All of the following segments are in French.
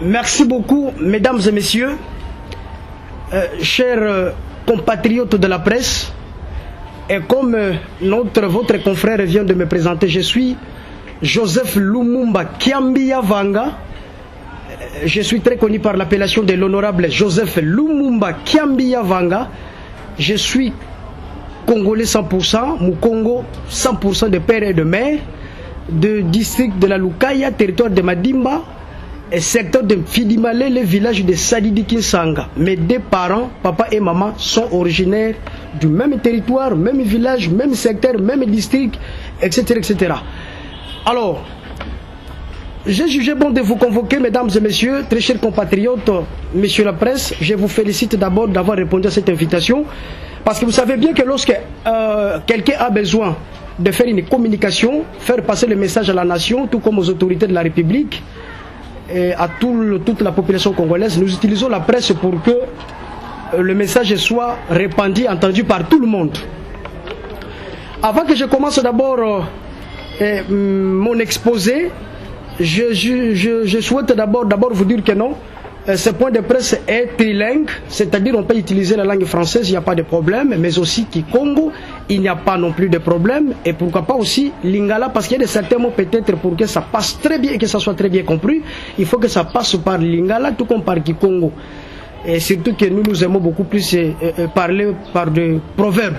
Merci beaucoup, mesdames et messieurs, chers compatriotes de la presse. Et comme votre confrère vient de me présenter, je suis Joseph Lumumba Kiambia Vanga. Je suis très connu par l'appellation de l'honorable Joseph Lumumba Kiambia Vanga. Je suis Congolais 100%, Mukongo 100% de père et de mère, de district de la Lukaya, territoire de Madimba, et secteur de Fidimale, le village de Sadidi Kinsanga. Mes deux parents, papa et maman, sont originaires du même territoire, même village, même secteur, même district, etc. etc. Alors, j'ai jugé bon de vous convoquer, mesdames et messieurs, très chers compatriotes, messieurs la presse. Je vous félicite d'abord d'avoir répondu à cette invitation, parce que vous savez bien que lorsque quelqu'un a besoin de faire une communication, faire passer le message à la nation, tout comme aux autorités de la République, et à toute la population congolaise, nous utilisons la presse pour que le message soit répandu, entendu par tout le monde. Avant que je commence d'abord mon exposé, je souhaite d'abord vous dire que non, ce point de presse est trilingue, c'est-à-dire on peut utiliser la langue française, il n'y a pas de problème, mais aussi Kikongo, il n'y a pas non plus de problème, et pourquoi pas aussi Lingala, parce qu'il y a certains mots peut-être pour que ça passe très bien et que ça soit très bien compris, il faut que ça passe par Lingala tout comme par Kikongo. Et surtout que nous aimons beaucoup plus parler par des proverbes.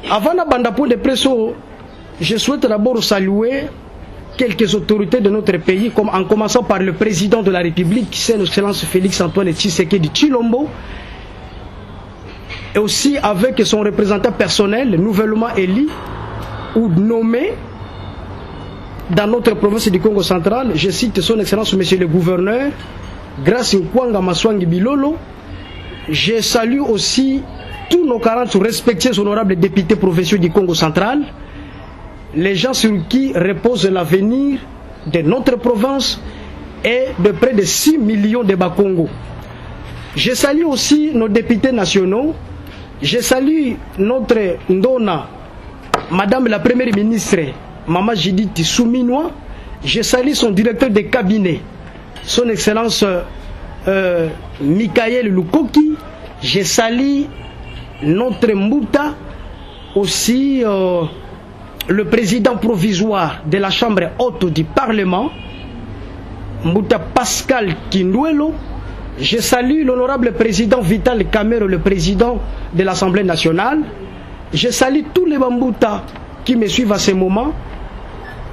Avant la bande point de presse, je souhaite d'abord saluer quelques autorités de notre pays, comme en commençant par le président de la République, son Excellence Félix-Antoine Tshisekedi Tshilombo, et aussi avec son représentant personnel, nouvellement élu ou nommé dans notre province du Congo central. Je cite son Excellence Monsieur le Gouverneur, Grace Nkwanga Maswangi Bilolo. Je salue aussi tous nos 40 respectés honorables députés provinciaux du Congo central, les gens sur qui repose l'avenir de notre province et de près de 6 millions de Bakongo. Je salue aussi nos députés nationaux. Je salue notre Ndona, Madame la Première ministre, Maman Judith Souminois. Je salue son directeur de cabinet, son Excellence Michael Lukoki. Je salue notre Mbouta, aussi le président provisoire de la Chambre haute du Parlement, Mbouta Pascal Kindouelo. Je salue l'honorable président Vital Kamerhe, le président de l'Assemblée nationale. Je salue tous les Mbouta qui me suivent à ce moment.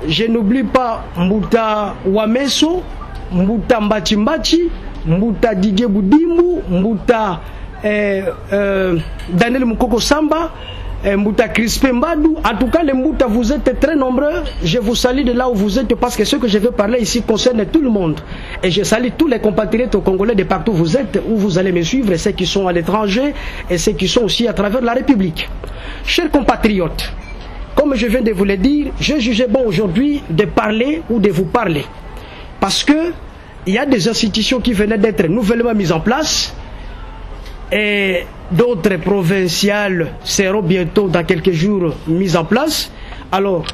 Je n'oublie pas Mbouta Wameso, Mbouta Mbachimbachi, Mbouta Didier Boudimou, Mbouta Daniel Mukoko Samba, Mbouta Crispé Mbadou. En tout cas, les Mbouta, vous êtes très nombreux. Je vous salue de là où vous êtes, parce que ce que je vais parler ici concerne tout le monde. Et je salue tous les compatriotes congolais de partout où vous êtes, où vous allez me suivre, et ceux qui sont à l'étranger, et ceux qui sont aussi à travers la République. Chers compatriotes, comme je viens de vous le dire, j'ai jugé bon aujourd'hui de parler ou de vous parler. Parce que il y a des institutions qui venaient d'être nouvellement mises en place, et d'autres provinciales seront bientôt dans quelques jours mises en place. Alors,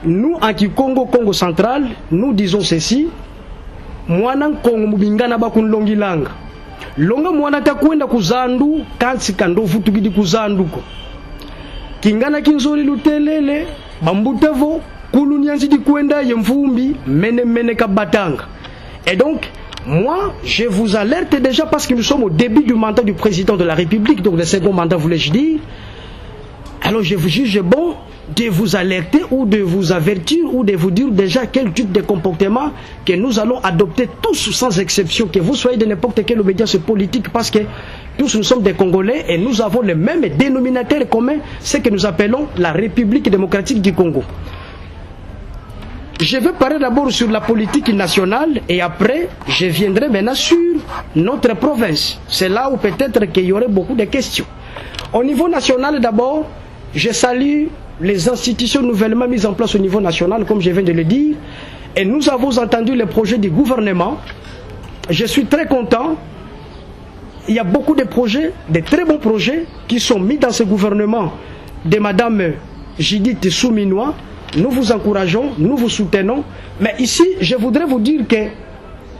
nous en Kikongo, Congo central, nous disons ceci: mwana Kongo mubingana bakunlongi langa. Longa mwana takwenda kuzandu, kansi kandofu tukidi kuzanduko. Kingana kinzoli lutelele, bambutevo, kulunyanzi di kwenda yemfumbi, mene kabatanga. Et donc, moi, je vous alerte déjà parce que nous sommes au début du mandat du président de la République, donc le second mandat, voulais-je dire. Alors je vous juge bon de vous alerter ou de vous avertir ou de vous dire déjà quel type de comportement que nous allons adopter tous sans exception, que vous soyez de n'importe quelle obédience politique, parce que tous nous sommes des Congolais et nous avons le même dénominateur commun, ce que nous appelons la République démocratique du Congo. Je vais parler d'abord sur la politique nationale et après, je viendrai maintenant sur notre province. C'est là où peut-être qu'il y aurait beaucoup de questions. Au niveau national d'abord, je salue les institutions nouvellement mises en place au niveau national, comme je viens de le dire. Et nous avons entendu les projets du gouvernement. Je suis très content. Il y a beaucoup de projets, de très bons projets qui sont mis dans ce gouvernement de Madame Judith Souminois. Nous vous encourageons, nous vous soutenons. Mais ici, je voudrais vous dire que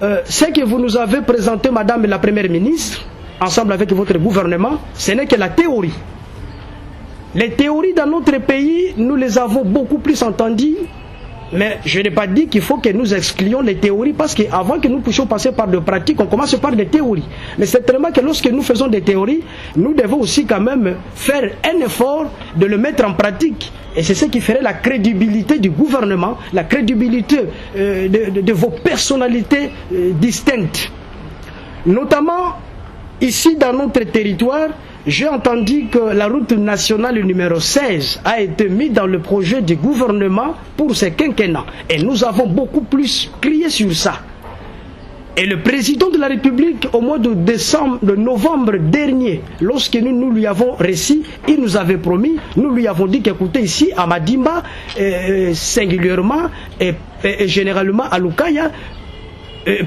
ce que vous nous avez présenté, Madame la Première ministre, ensemble avec votre gouvernement, ce n'est que la théorie. Les théories dans notre pays, nous les avons beaucoup plus entendues, mais je n'ai pas dit qu'il faut que nous excluions les théories, parce qu'avant que nous puissions passer par de pratiques, on commence par des théories. Mais c'est tellement que lorsque nous faisons des théories, nous devons aussi quand même faire un effort de le mettre en pratique. Et c'est ce qui ferait la crédibilité du gouvernement, la crédibilité de vos personnalités distinctes. Notamment, ici dans notre territoire, j'ai entendu que la route nationale numéro 16 a été mise dans le projet du gouvernement pour ce quinquennat. Et nous avons beaucoup plus crié sur ça. Et le président de la République, au mois de novembre dernier, lorsque nous lui avons réussi, il nous avait promis, nous lui avons dit qu'écoutez, ici à Madimba, singulièrement et généralement à Lukaya,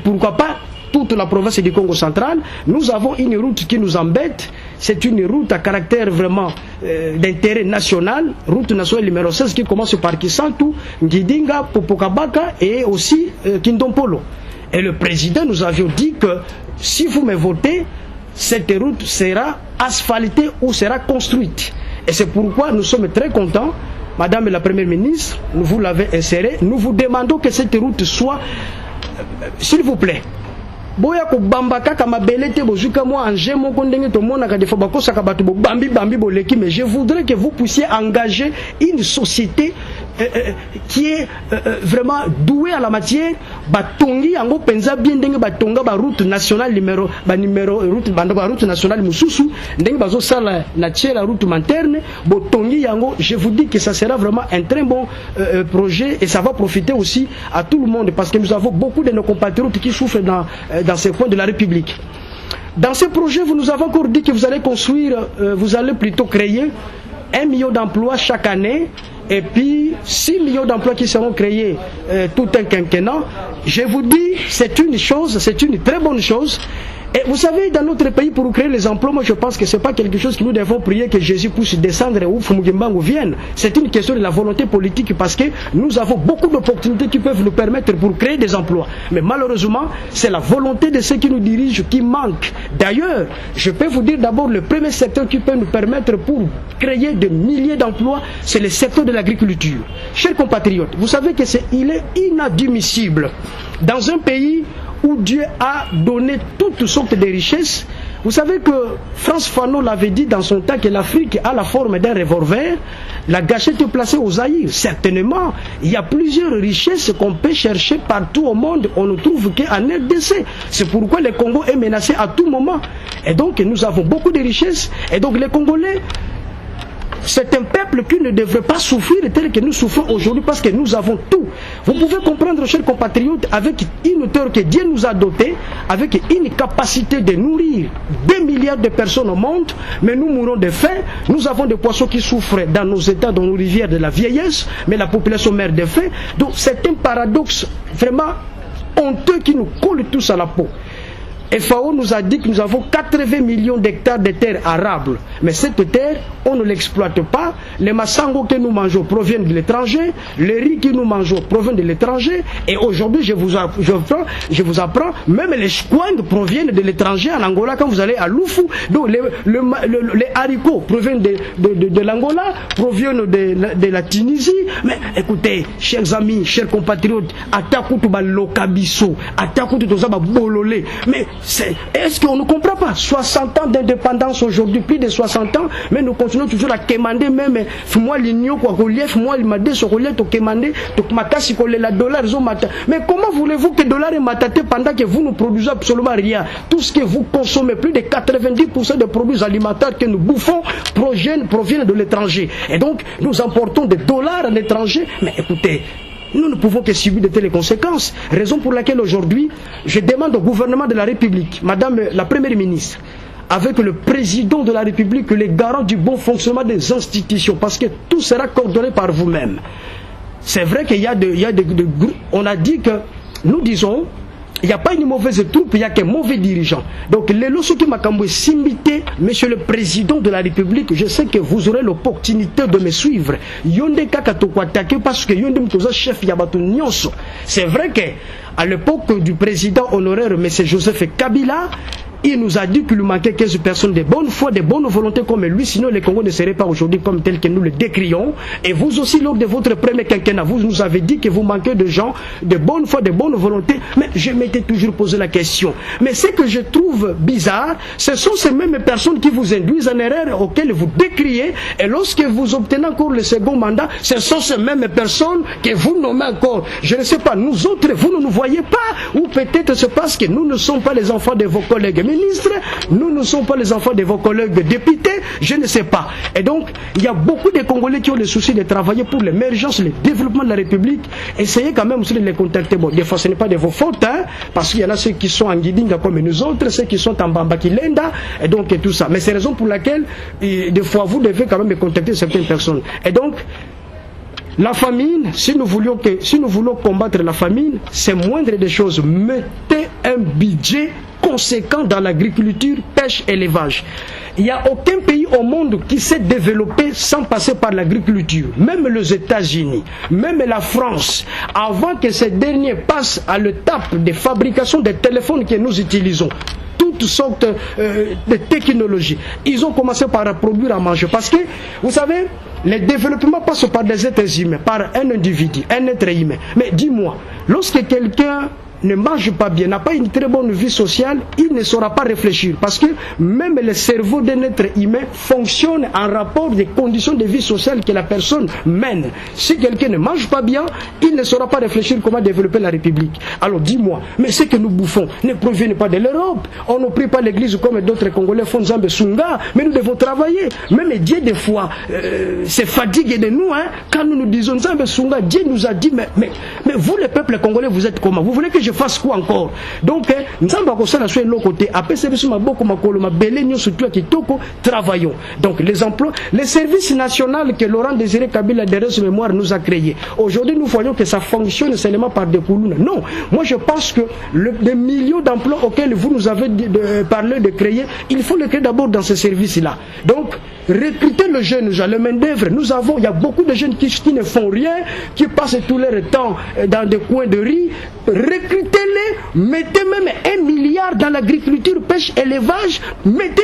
pourquoi pas toute la province du Congo central, nous avons une route qui nous embête. C'est une route à caractère vraiment d'intérêt national, route nationale numéro 16 qui commence par Kisantu, Ngidinga, Popokabaka et aussi Kindompolo. Et le président nous avions dit que si vous me votez, cette route sera asphaltée ou sera construite. Et c'est pourquoi nous sommes très contents, Madame la Première ministre, vous l'avez inséré, nous vous demandons que cette route soit, s'il vous plaît, boya ko bamba kaka mabele te bozuka moi en jemo ko ndenge to mona ka defo bakosa ka batu bo bambi boleki, mais je voudrais que vous puissiez engager une société qui est vraiment douée à la matière, batongi yango penza bien ndenge batonga ba route nationale route nationale mususu ndenge bazo sala na la route interne botongi yango. Je vous dis que ça sera vraiment un très bon projet et ça va profiter aussi à tout le monde, parce que nous avons beaucoup de nos compatriotes qui souffrent dans ces coins de la République. Dans ce projet, vous nous avez encore dit que vous allez construire, vous allez plutôt créer 1 million d'emplois chaque année, et puis 6 millions d'emplois qui seront créés tout un quinquennat. Je vous dis, c'est une chose, c'est une très bonne chose. Et vous savez, dans notre pays, pour créer les emplois, moi je pense que ce n'est pas quelque chose que nous devons prier que Jésus puisse descendre ou Fumugimbangu vienne. C'est une question de la volonté politique, parce que nous avons beaucoup d'opportunités qui peuvent nous permettre pour créer des emplois. Mais malheureusement, c'est la volonté de ceux qui nous dirigent qui manque. D'ailleurs, je peux vous dire d'abord, le premier secteur qui peut nous permettre pour créer des milliers d'emplois, c'est le secteur de l'agriculture. Chers compatriotes, vous savez que il est inadmissible dans un pays où Dieu a donné toutes sortes de richesses. Vous savez que Frantz Fanon l'avait dit dans son temps que l'Afrique a la forme d'un revolver, la gâchette est placée au Zaïre. Certainement, il y a plusieurs richesses qu'on peut chercher partout au monde, on ne trouve qu'en RDC. C'est pourquoi le Congo est menacé à tout moment. Et donc nous avons beaucoup de richesses, et donc les Congolais, c'est un peuple qui ne devrait pas souffrir tel que nous souffrons aujourd'hui, parce que nous avons tout. Vous pouvez comprendre, chers compatriotes, avec une hauteur que Dieu nous a dotée, avec une capacité de nourrir 2 milliards de personnes au monde, mais nous mourons de faim. Nous avons des poissons qui souffrent dans nos états, dans nos rivières de la vieillesse, mais la population meurt de faim. Donc c'est un paradoxe vraiment honteux qui nous colle tous à la peau. FAO nous a dit que nous avons 80 millions d'hectares de terres arables. Mais cette terre, on ne l'exploite pas. Les massangos que nous mangeons proviennent de l'étranger. Les riz que nous mangeons proviennent de l'étranger. Et aujourd'hui, je vous apprends, même les chouangs proviennent de l'étranger. En Angola, quand vous allez à Lufu, donc les haricots proviennent de l'Angola, proviennent de la Tunisie. Mais écoutez, chers amis, chers compatriotes, Atakutuba Lokabiso, Atakutuba Bololé. Mais est-ce qu'on ne comprend pas? 60 ans d'indépendance aujourd'hui, plus de 60 ans, mais nous continuons toujours à commander même moi l'igno quoi relief, moi il m'a dit sur relief to commander, to matasi ko la dollar zo mata. Mais comment voulez-vous que dollar est mataté pendant que vous ne produisez absolument rien? Tout ce que vous consommez, plus de 90% des produits alimentaires que nous bouffons proviennent de l'étranger. Et donc nous importons des dollars à l'étranger. Mais écoutez, nous ne pouvons que subir de telles conséquences. Raison pour laquelle aujourd'hui, je demande au gouvernement de la République, Madame la Première ministre, avec le président de la République, les garants du bon fonctionnement des institutions, parce que tout sera coordonné par vous-même. C'est vrai qu'il y a on a dit que, nous disons, il n'y a pas une mauvaise troupe, il n'y a qu'un mauvais dirigeant. Donc, les lois qui m'ont s'imiter, monsieur le président de la République, je sais que vous aurez l'opportunité de me suivre. Yonde kakatoko attaqué parce que Yonde mtoza chef yabato nyonso. C'est vrai que à l'époque du président honoraire, M. Joseph Kabila, il nous a dit qu'il lui manquait 15 personnes de bonne foi, de bonne volonté comme lui, sinon le Congo ne serait pas aujourd'hui comme tel que nous le décrions. Et vous aussi, lors de votre premier quinquennat, vous nous avez dit que vous manquez de gens de bonne foi, de bonne volonté. Mais je m'étais toujours posé la question. Mais ce que je trouve bizarre, ce sont ces mêmes personnes qui vous induisent en erreur, auxquelles vous décriez. Et lorsque vous obtenez encore le second mandat, ce sont ces mêmes personnes que vous nommez encore. Je ne sais pas, nous autres, vous ne nous voyez pas. Ou peut-être c'est parce que nous ne sommes pas les enfants de vos collègues ministres, nous ne sommes pas les enfants de vos collègues députés, je ne sais pas. Et donc, il y a beaucoup de Congolais qui ont le souci de travailler pour l'émergence, le développement de la République. Essayez quand même aussi de les contacter. Bon, des fois, ce n'est pas de vos fautes, hein, parce qu'il y en a ceux qui sont en Guidinga comme nous autres, ceux qui sont en Bambakilenda, et donc et tout ça. Mais c'est la raison pour laquelle, des fois, vous devez quand même contacter certaines personnes. Et donc, la famine, si nous voulons combattre la famine, c'est moindre des choses. Mettez un budget conséquent dans l'agriculture, pêche, élevage. Il n'y a aucun pays au monde qui s'est développé sans passer par l'agriculture. Même les États-Unis, même la France, avant que ces derniers passent à l'étape de fabrication des téléphones que nous utilisons, toutes sortes de technologies, ils ont commencé par produire à manger. Parce que, vous savez, le développement passe par des êtres humains, par un individu, un être humain. Mais dis-moi, lorsque quelqu'un ne mange pas bien, n'a pas une très bonne vie sociale, il ne saura pas réfléchir. Parce que même le cerveau d'un être humain fonctionne en rapport des conditions de vie sociale que la personne mène. Si quelqu'un ne mange pas bien, il ne saura pas réfléchir comment développer la République. Alors dis-moi, mais ce que nous bouffons ne provient pas de l'Europe. On ne prie pas l'église comme d'autres Congolais font Zambé Sunga, mais nous devons travailler. Même Dieu des fois se fatigue de nous, hein, quand nous nous disons Zambé Sunga, Dieu nous a dit, mais vous les peuples congolais, vous êtes comment? Vous voulez que je fasse quoi encore? Donc, travaillons. Donc, les emplois, les services nationaux que Laurent Désiré Kabila de mémoire nous a créés. Aujourd'hui, nous voyons que ça fonctionne seulement par des coulours. Non, moi je pense que les millions d'emplois auxquels vous nous avez parlé de créer, il faut les créer d'abord dans ces services-là. Donc, recruter le jeune, le main-d'œuvre. Il y a beaucoup de jeunes qui ne font rien, qui passent tout leur temps dans des coins de riz. Recrutez-les, mettez même 1 milliard dans l'agriculture, pêche, élevage, mettez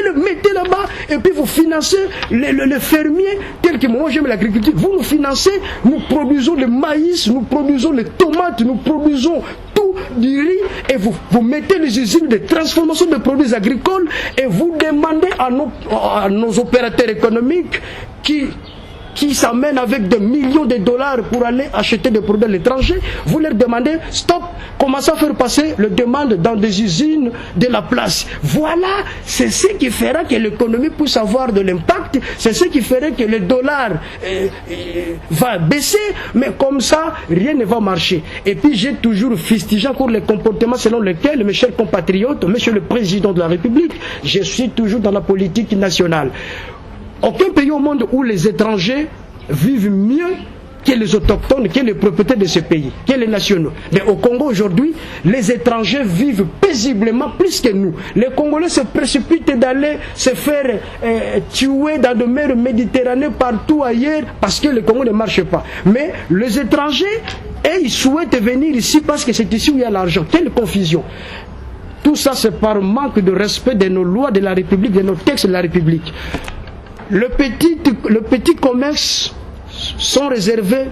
là-bas, et puis vous financez les fermiers, tel que moi j'aime l'agriculture, vous nous financez, nous produisons le maïs, nous produisons les tomates, nous produisons tout du riz, et vous mettez les usines de transformation de produits agricoles, et vous demandez à nos opérateurs économiques qui s'amènent avec des millions de dollars pour aller acheter des produits à l'étranger, vous leur demandez, stop, commencez à faire passer les demandes dans des usines de la place. Voilà, c'est ce qui fera que l'économie puisse avoir de l'impact, c'est ce qui ferait que le dollar va baisser, mais comme ça, rien ne va marcher. Et puis j'ai toujours fustigé encore les comportements selon lesquels, mes chers compatriotes, monsieur le président de la République, je suis toujours dans la politique nationale. Aucun pays au monde où les étrangers vivent mieux que les autochtones, que les propriétaires de ce pays, que les nationaux. Mais au Congo aujourd'hui, les étrangers vivent paisiblement plus que nous. Les Congolais se précipitent d'aller se faire tuer dans de mers Méditerranée partout ailleurs parce que le Congo ne marche pas. Mais les étrangers, ils souhaitent venir ici parce que c'est ici où il y a l'argent. Quelle confusion! Tout ça, c'est par manque de respect de nos lois de la République, de nos textes de la République. Le petit commerce sont réservés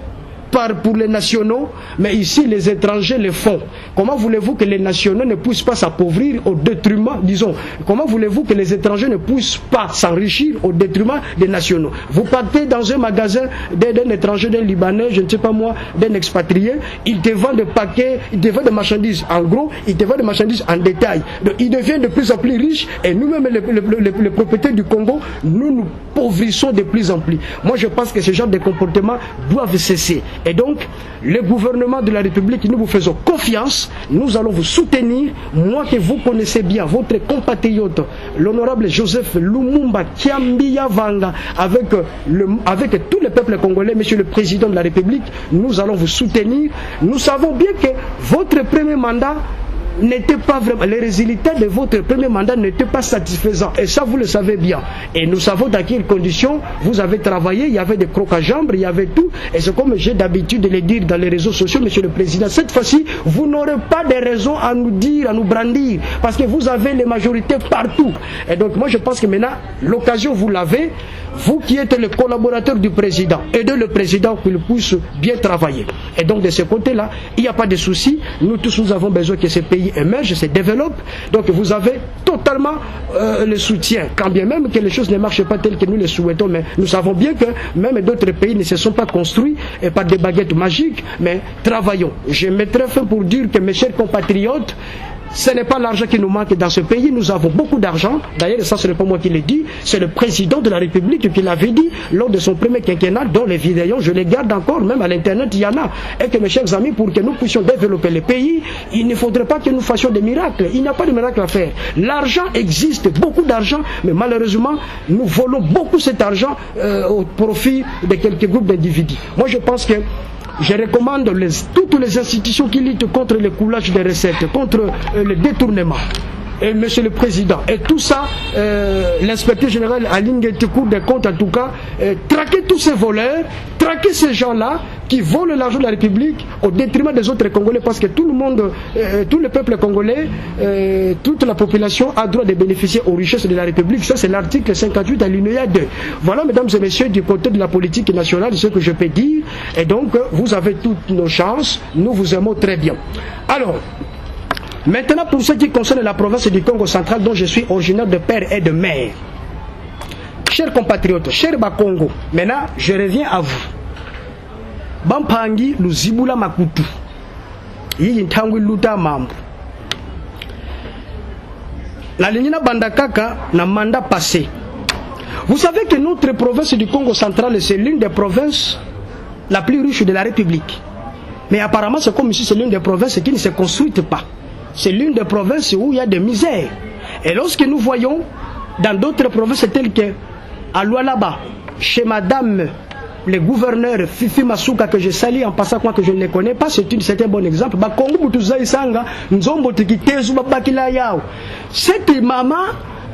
pour les nationaux, mais ici les étrangers le font. Comment voulez-vous que les nationaux ne puissent pas s'appauvrir au détriment, disons, comment voulez-vous que les étrangers ne puissent pas s'enrichir au détriment des nationaux? Vous partez dans un magasin d'un étranger, d'un Libanais, je ne sais pas moi, d'un expatrié, il te vend des paquets, il te vend des marchandises en gros, il te vend des marchandises en détail. Donc, il devient de plus en plus riche et nous-mêmes, les propriétaires du Congo, nous pauvrissons de plus en plus. Moi, je pense que ce genre de comportements doivent cesser. Et donc, le gouvernement de la République, nous vous faisons confiance, nous allons vous soutenir. Moi que vous connaissez bien, votre compatriote, l'honorable Joseph Lumumba Kiambiya Vanga, avec tout le peuple congolais, monsieur le président de la République, nous allons vous soutenir. Nous savons bien que votre premier mandat n'était pas vraiment, les résultats de votre premier mandat n'étaient pas satisfaisants. Et ça, vous le savez bien. Et nous savons dans quelles conditions vous avez travaillé. Il y avait des crocs à jambes, il y avait tout. Et c'est comme j'ai d'habitude de le dire dans les réseaux sociaux, Monsieur le Président, cette fois-ci, vous n'aurez pas de raison à nous dire, à nous brandir, parce que vous avez les majorités partout. Et donc, moi, je pense que maintenant, l'occasion, vous l'avez. Vous qui êtes le collaborateur du président, aidez le président qu'il puisse bien travailler. Et donc de ce côté-là, il n'y a pas de souci. Nous tous, nous avons besoin que ce pays émerge, se développe. Donc vous avez totalement le soutien. Quand bien même que les choses ne marchent pas telles que nous les souhaitons, mais nous savons bien que même d'autres pays ne se sont pas construits par des baguettes magiques, mais travaillons. Je mettrai fin pour dire que mes chers compatriotes, ce n'est pas l'argent qui nous manque dans ce pays, nous avons beaucoup d'argent. D'ailleurs, ça ce n'est pas moi qui l'ai dit, c'est le président de la République qui l'avait dit lors de son premier quinquennat, dont les vidéos, je les garde encore, même à l'internet, il y en a. Et que mes chers amis, pour que nous puissions développer le pays, il ne faudrait pas que nous fassions des miracles. Il n'y a pas de miracle à faire. L'argent existe, beaucoup d'argent, mais malheureusement, nous volons beaucoup cet argent au profit de quelques groupes d'individus. Moi, je pense que je recommande toutes les institutions qui luttent contre le coulage des recettes, contre le détournement. Et Monsieur le Président, et tout ça, l'inspecteur général Aline Cour des comptes, en tout cas, traquer tous ces voleurs, traquer ces gens-là qui volent l'argent de la République au détriment des autres Congolais, parce que tout le monde, tout le peuple congolais, toute la population a droit de bénéficier aux richesses de la République. Ça, c'est l'article 58 alinéa 2. Voilà, mesdames et messieurs, du côté de la politique nationale, ce que je peux dire. Et donc, vous avez toutes nos chances. Nous vous aimons très bien. Alors, maintenant, pour ce qui concerne la province du Congo central, dont je suis originaire de père et de mère, chers compatriotes, chers Bakongo, maintenant, je reviens à vous. Bampangi Luzibula Makutu. Yi ntangwi luta mambo. La ligne Bandakaka na mandat passé. Vous savez que notre province du Congo central, c'est l'une des provinces la plus riche de la République. Mais apparemment, c'est comme ici, c'est l'une des provinces qui ne se construisent pas. C'est l'une des provinces où il y a des misères. Et lorsque nous voyons dans d'autres provinces telles que à Lualaba, chez Madame le gouverneur Fifi Masuka, que je salue en passant, quoi que je ne les connais pas, c'est un bon exemple. Cette maman,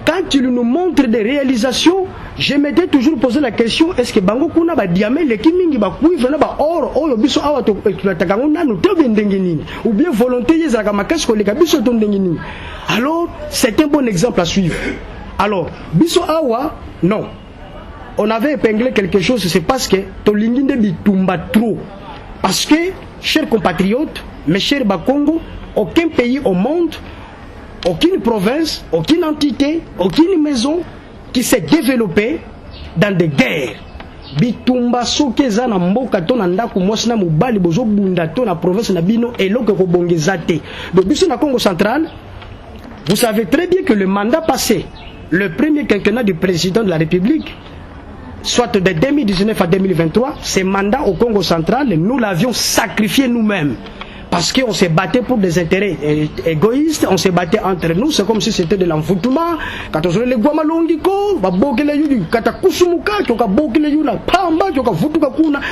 quand il nous montre des réalisations, je m'étais toujours posé la question, est-ce que Bango Kuna ba diamé le kimingi ba kuivre na ba or oyo biso awa to eklataka ngona no to bendengeni ou bien volonté yezaka makasi ko leka biso to ndengeni. Alors, c'est un bon exemple à suivre. Alors, biso awa non. On avait épinglé quelque chose, c'est parce que Tolinginde bitumba trop. Parce que, chers compatriotes, mes chers Bakongo, aucun pays au monde, aucune province, aucune entité, aucune maison qui s'est développée dans des guerres. Bitumba sokeza na mboka to na ndako mwasi na mobali bozo bunda to na province na bino eloko ko bongezate. Donc biso na Congo central, vous savez très bien que le mandat passé, le premier quinquennat du président de la République, soit de 2019 à 2023, ce mandat au Congo central, nous l'avions sacrifié nous-mêmes. Parce qu'on s'est battu pour des intérêts égoïstes, on s'est battu entre nous, c'est comme si c'était de l'envoûtement. Quand on se les Guamalongiko,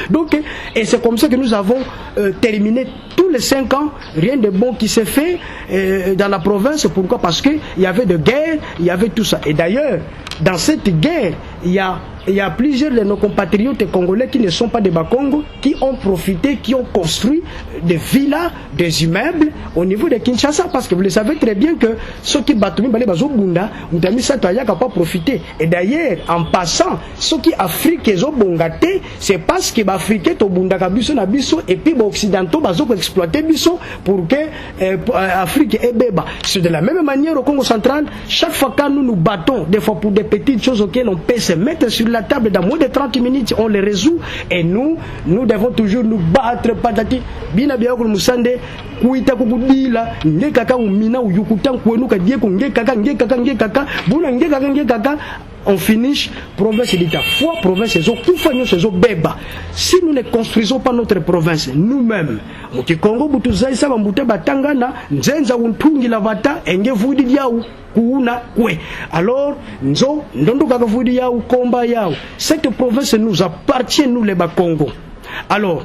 donc, et c'est comme ça que nous avons terminé tous les 5 ans, rien de bon qui s'est fait dans la province. Pourquoi? Parce qu'il y avait de guerre, il y avait tout ça. Et d'ailleurs, dans cette guerre, il y a plusieurs de nos compatriotes congolais qui ne sont pas des Bakongo, qui ont profité, qui ont construit des villas, des immeubles au niveau de Kinshasa, parce que vous le savez très bien que ceux qui battent Bazobunda, n'a pas profité. Et d'ailleurs, en passant, ceux qui Afrique Zobongate, c'est parce que l'Afrique est au Bunda Kabiso Nabiso, et puis les Occidentaux ont exploité Biso pour que l'Afrique est béba. C'est de la même manière au Congo central, chaque fois que nous nous battons, des fois pour des petites choses auxquelles on peut se mettre sur la table, dans moins de 30 minutes, on les résout, et nous devons toujours nous battre, patati, bina biako musande, kuita kukudila, ngekaka umina uyukutan kwenuka dieko ngekaka, buna ngekaka, on finit province d'État. Foi province beba. Si nous ne construisons pas notre province nous-mêmes, Congo butuzai saba mbute batangana, nzenza untungi la vata, enge vudi diau, kuuna kwe. Alors, nzo, ndondo kaka vudi yao, komba yao. Cette province nous appartient, nous les Bakongo. Alors,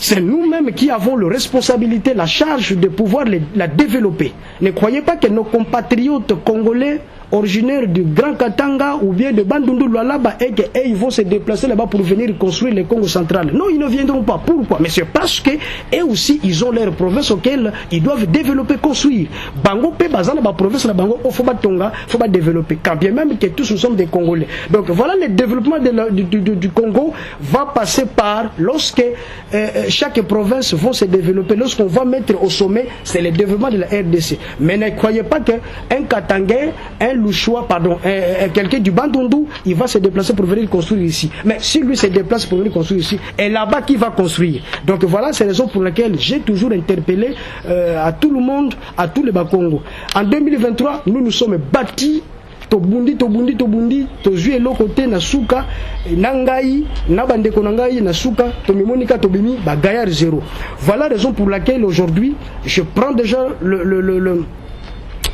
c'est nous-mêmes qui avons la responsabilité, la charge de pouvoir la développer. Ne croyez pas que nos compatriotes congolais originaires du Grand Katanga ou bien de Bandundu Lualaba et qu'ils vont se déplacer là-bas pour venir construire le Congo central. Non, ils ne viendront pas. Pourquoi? Mais c'est parce que eux aussi, ils ont leur province auquel ils doivent développer, construire. Bango pe bazana ba province la Bango, faut pas tonga, faut pas développer. Quand bien même que tous nous sommes des Congolais. Donc voilà, le développement du Congo va passer par lorsque chaque province va se développer. Lorsqu'on va mettre au sommet, c'est le développement de la RDC. Mais ne croyez pas qu'un Katangais, un Louchois, pardon, quelqu'un du Bandundu, il va se déplacer pour venir construire ici. Mais si lui se déplace pour venir construire ici, et là-bas qui va construire. Donc voilà, c'est la raison pour laquelle j'ai toujours interpellé à tout le monde, à tous les Bakongo. En 2023, nous nous sommes bâtis tobundi tozui eloko te na suka nangai na bandeko nangai na suka tomimonika tobimi bagayar zéro. Voilà la raison pour laquelle aujourd'hui je prends déjà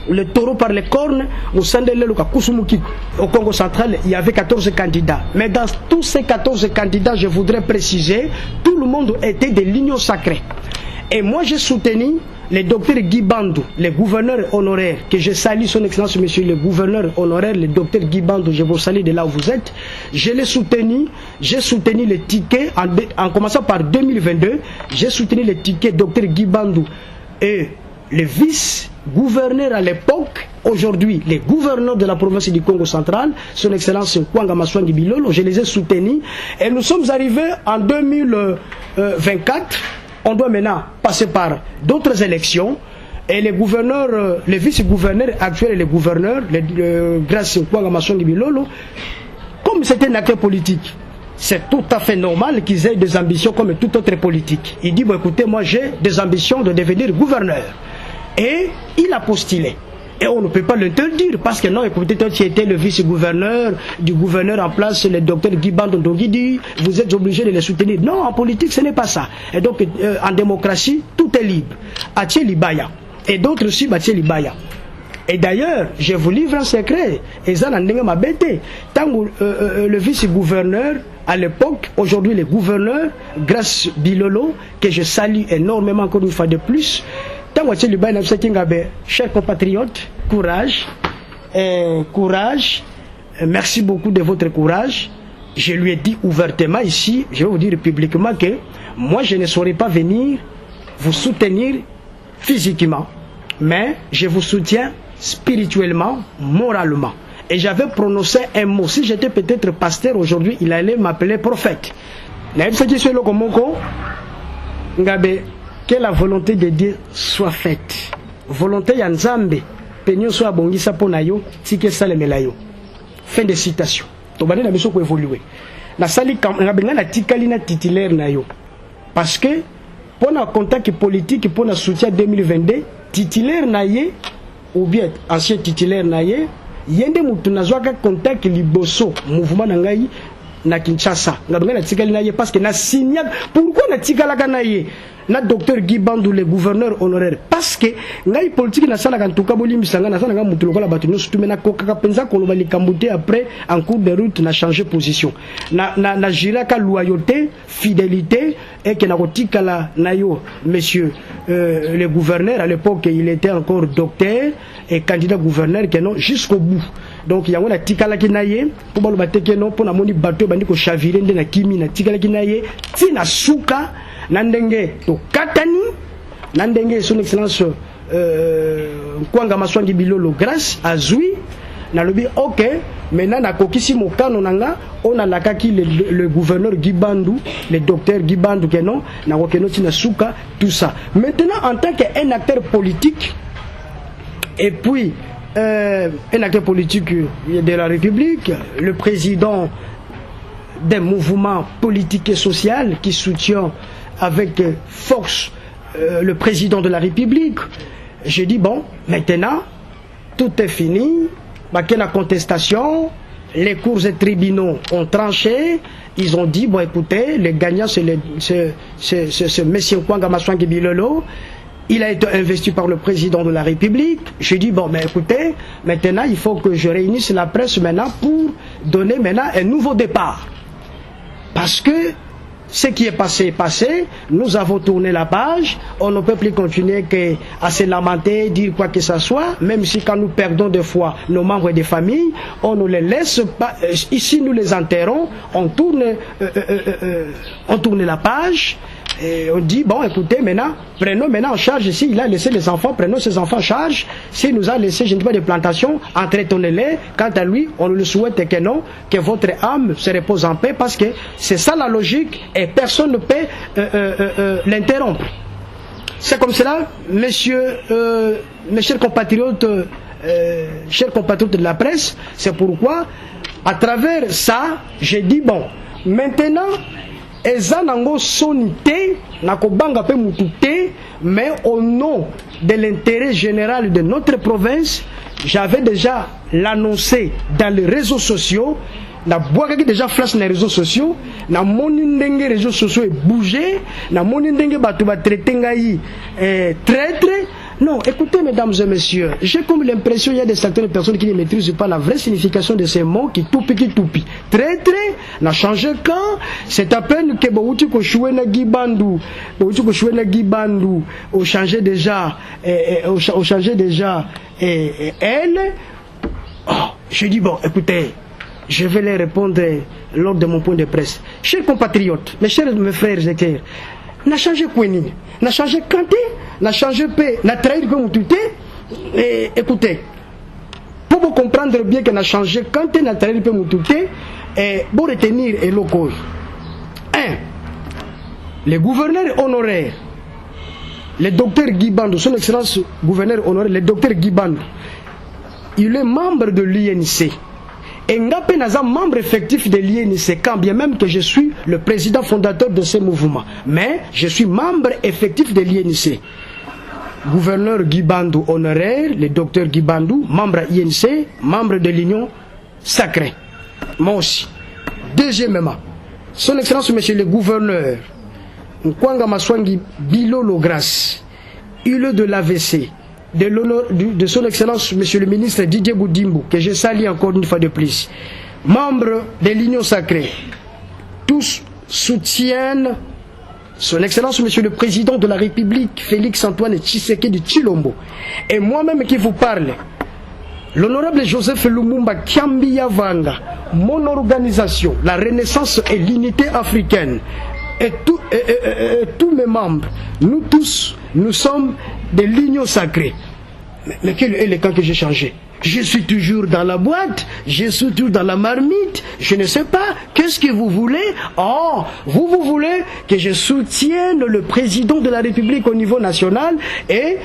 le taureau par les cornes au sein de au Congo central. Il y avait 14 candidats, mais dans tous ces 14 candidats, je voudrais préciser, tout le monde était de l'union sacrée. Et moi j'ai soutenu le docteur Guy Bandou, le gouverneur honoraire, que je salue son excellence monsieur le gouverneur honoraire, le docteur Guy Bandou, je vous salue de là où vous êtes. Je l'ai soutenu, j'ai soutenu les tickets en commençant par 2022, j'ai soutenu les tickets docteur Guy Bandou et le vice-gouverneur à l'époque, aujourd'hui les gouverneurs de la province du Congo central, son excellence Kwanga Maswangi Bilolo, je les ai soutenus et nous sommes arrivés en 2024. On doit maintenant passer par d'autres élections et les gouverneurs, les vice-gouverneurs actuels et les gouverneurs, grâce à Kwanga Maswangi Bilolo, comme c'était un acteur politique, c'est tout à fait normal qu'ils aient des ambitions comme tout autre politique. Il dit, bon écoutez, moi j'ai des ambitions de devenir gouverneur. Et il a postulé. Et on ne peut pas l'interdire parce que non, écoutez, toi tu étais le vice-gouverneur du gouverneur en place, le docteur Guy Bandou Ndongidi, vous êtes obligé de les soutenir. Non, en politique ce n'est pas ça. Et donc en démocratie, tout est libre. Atie Libaya. Et d'autres aussi, Atie Libaya. Et d'ailleurs, je vous livre un secret. Et ça, m'a bêté. Tant le vice-gouverneur, à l'époque, aujourd'hui le gouverneur, grâce Bilolo, que je salue énormément encore une fois de plus, chers compatriotes, courage, merci beaucoup de votre courage. Je lui ai dit ouvertement ici, je vais vous dire publiquement que moi je ne saurais pas venir vous soutenir physiquement, mais je vous soutiens spirituellement, moralement. Et j'avais prononcé un mot. Si j'étais peut-être pasteur aujourd'hui, il allait m'appeler prophète. Que la volonté de Dieu soit faite. Volonté ya Nzambe, penyo so abongisa pona yo, tike salemela yo. Fin de citation. To bane na biso ko évoluer. Na sali ngabenga na tikali na titulaire na yo. Parce que pona contact politique pona soutien 2022, titulaire na ye ou bien ancien titulaire na ye, yende mutu nazwaka contact liboso mouvement na ngai na Kinshasa. Ngabenga na tikali na ye parce que na signal. Pourquoi na tikala ka na ye? Na docteur Guy Bandou, le gouverneur honoraire, parce que ngai politique na sala kantuka boli misanga na sala ngamutu lokola batu no sutume na kokaka penza ko lobali kambuté après en cours de route na changer position na jira ka loyauté fidélité et que na kotika la nayo monsieur le gouverneur à l'époque il était encore docteur et candidat gouverneur que non jusqu'au bout. Donc yango na tikala ki naye po baloba teke non po na moni bateau bandi ko chavire nde na kimi na tikala ki naye ti na suka nandenge to katani nandenge son excellence Kwanga Maswangi Bilolo grâce à Zui na lobi OK maintenant na kokisi mokano nanga on a lakaki le gouverneur Guy Bandou le docteur Guy Bandou que non na kokeno tina suka tout ça. Maintenant en tant qu'un acteur politique et puis un acteur politique de la République, le président des mouvements politiques et sociaux qui soutient avec force le président de la République. J'ai dit bon, maintenant tout est fini, qu'il y a contestation, les cours et tribunaux ont tranché, ils ont dit bon écoutez, le gagnant c'est monsieur Kwanga Maswangi Bilolo. Il a été investi par le président de la République. Je dis bon mais écoutez, maintenant il faut que je réunisse la presse maintenant pour donner maintenant un nouveau départ. Parce que ce qui est passé est passé, nous avons tourné la page, on ne peut plus continuer qu'à se lamenter, dire quoi que ce soit, même si quand nous perdons des fois nos membres de famille, on ne les laisse pas, ici nous les enterrons, on tourne la page, et on dit, bon écoutez, maintenant, prenons maintenant en charge, ici il a laissé les enfants, prenons ces enfants en charge, s'il nous a laissé, je ne sais pas, des plantations, entretenez-les, quant à lui, on ne le souhaite que non, que votre âme se repose en paix, parce que c'est ça la logique, et personne ne peut l'interrompre. C'est comme cela, messieurs, mes chers compatriotes de la presse, c'est pourquoi, à travers ça, j'ai dit, bon, maintenant, Ezanango sonité, nakobanga pe mutute, mais au nom de l'intérêt général de notre province, j'avais déjà l'annoncé dans les réseaux sociaux, na boakaki déjà flash dans les réseaux sociaux, na moni ndenge réseaux sociaux et bougé, na moni ndenge batu ba traité ngai traître. Non, écoutez mesdames et messieurs, j'ai comme l'impression qu'il y a des certaines personnes qui ne maîtrisent pas la vraie signification de ces mots qui toupi. Traître, n'a changé quand, c'est à peine que Bouti Kochoué na Gibandu, au changer déjà, elle. Oh, je dis bon, écoutez, je vais les répondre lors de mon point de presse. Chers compatriotes, mes frères et sœurs, n'a changé Koueni, n'a changé Kanté, n'a changé P, n'a trahi comme tout est. Écoutez, pour vous comprendre bien qu'il n'a changé Kanté, n'a trahi comme tout est, et pour retenir et locaux. 1. Le gouverneur honoraire, le docteur Guibandou, son excellence gouverneur honoraire, le docteur Guibandou, il est membre de l'INC. Et Ngapé Naza, membre effectif de l'INC, quand bien même que je suis le président fondateur de ce mouvement. Mais je suis membre effectif de l'INC. Gouverneur Guibandou honoraire, le docteur Guibandou, membre à INC, membre de l'Union sacrée. Moi aussi. Deuxièmement, son excellence monsieur le gouverneur, Nkwanga Maswangi Bilolo Grace, il est de l'AVC. De son excellence monsieur le ministre Didier Boudimbo, que je salue encore une fois de plus, membre de l'Union sacrée, tous soutiennent son excellence monsieur le président de la République Félix Antoine Tshisekedi Tshilombo, et moi-même qui vous parle, l'honorable Joseph Lumumba Kiambiya Vanga, mon organisation, la Renaissance et l'unité africaine, et tous mes membres, nous tous, nous sommes de l'Union sacrée. Mais quel est le camp que j'ai changé? Je suis toujours dans la boîte, je suis toujours dans la marmite, je ne sais pas, qu'est-ce que vous voulez? Oh, vous voulez que je soutienne le président de la République au niveau national et